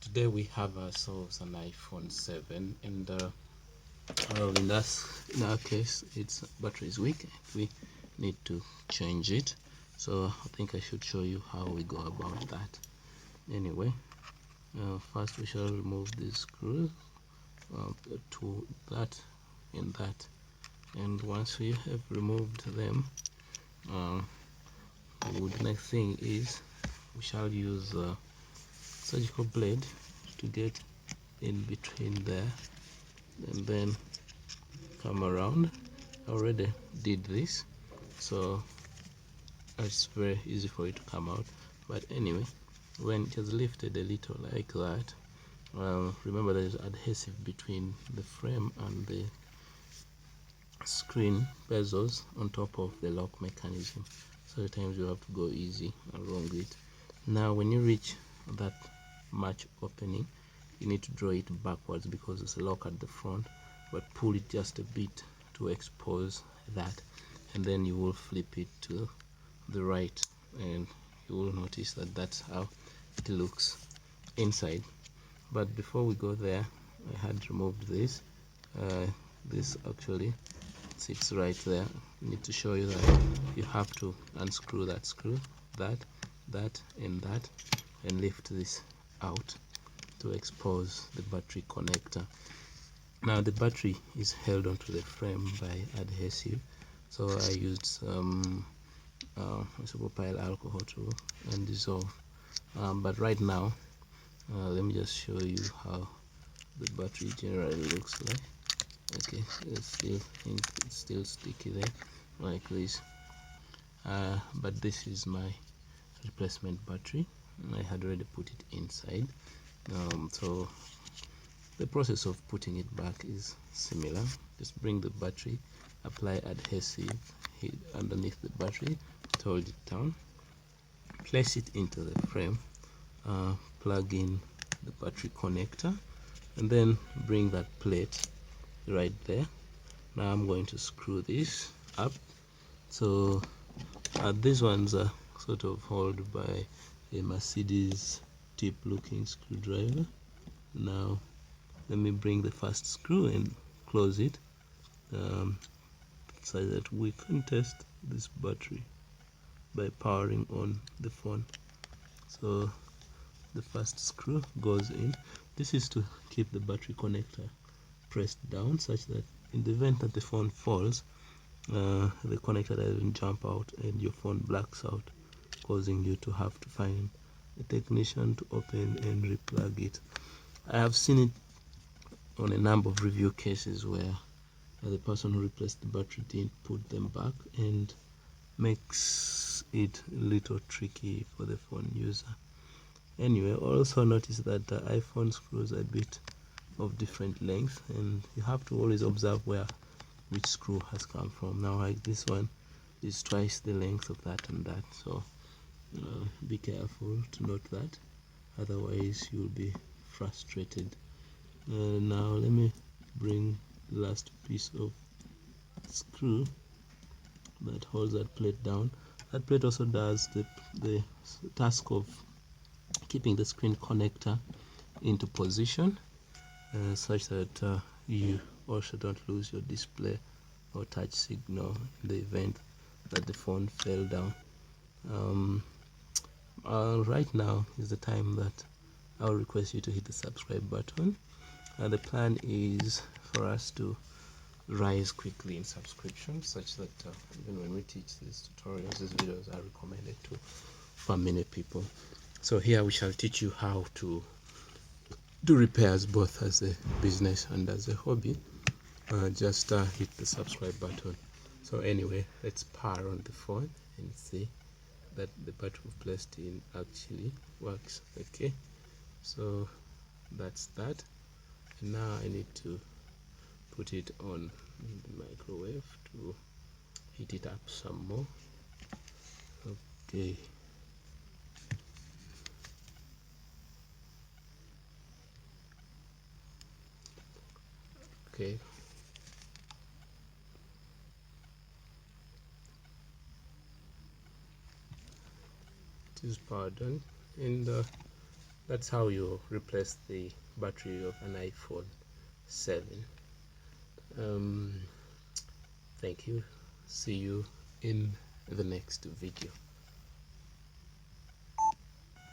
Today we have ourselves an iPhone 7, and in our case, its battery is weak. We need to change it. So I think I should show you how we go about that. Anyway, first we shall remove these screws to that and that, and once we have removed them, the next thing is we shall use a surgical blade to get in between there and then come around. I already did this, so it's very easy for it to come out. But anyway, when it has lifted a little like that, remember there is adhesive between the frame and the screen bezels on top of the lock mechanism, so at times you have to go easy along it. Now when you reach that match opening, you need to draw it backwards because it's a lock at the front, but pull it just a bit to expose that, and then you will flip it to the right, and you will notice that that's how it looks inside. But before we go there, I had removed this. This actually sits right there. I need to show you that you have to unscrew that screw, that, and that, and lift this out to expose the battery connector. Now the battery is held onto the frame by adhesive, so I used some isopropyl alcohol to dissolve. But right now, let me just show you how the battery generally looks like. Okay, it's still sticky there like this, but this is my replacement battery. I had already put it inside, so the process of putting it back is similar. Just bring the battery, apply adhesive underneath the battery to hold it down, place it into the frame, plug in the battery connector, and then bring that plate right there. Now I'm going to screw this up. So these ones are sort of held by a Mercedes tip looking screwdriver. Now let me bring the first screw and close it, so that we can test this battery by powering on the phone. So the first screw goes in. This is to keep the battery connector pressed down such that in the event that the phone falls, the connector doesn't jump out and your phone blacks out, causing you to have to find a technician to open and replug it. I have seen it on a number of review cases where the person who replaced the battery didn't put them back, and makes it a little tricky for the phone user. Anyway, also notice that the iPhone screws are a bit of different length, and you have to always observe which screw has come from. Now like this one is twice the length of that and that, so be careful to note that, otherwise you'll be frustrated. Now let me bring the last piece of screw that holds that plate down. That plate also does the task of keeping the screen connector into position, such that you also don't lose your display or touch signal in the event that the phone fell down. Right now is the time that I'll request you to hit the subscribe button. The plan is for us to rise quickly in subscription, such that even when we teach these tutorials, these videos are recommended to for many people. So here we shall teach you how to do repairs both as a business and as a hobby. Just hit the subscribe button. So anyway, let's power on the phone and see that the battery we've placed in actually works. Okay, so that's that. And now I need to put it on the microwave to heat it up some more. Okay, okay, it is powered on, and that's how you replace the battery of an iPhone 7. Thank you. See you in the next video.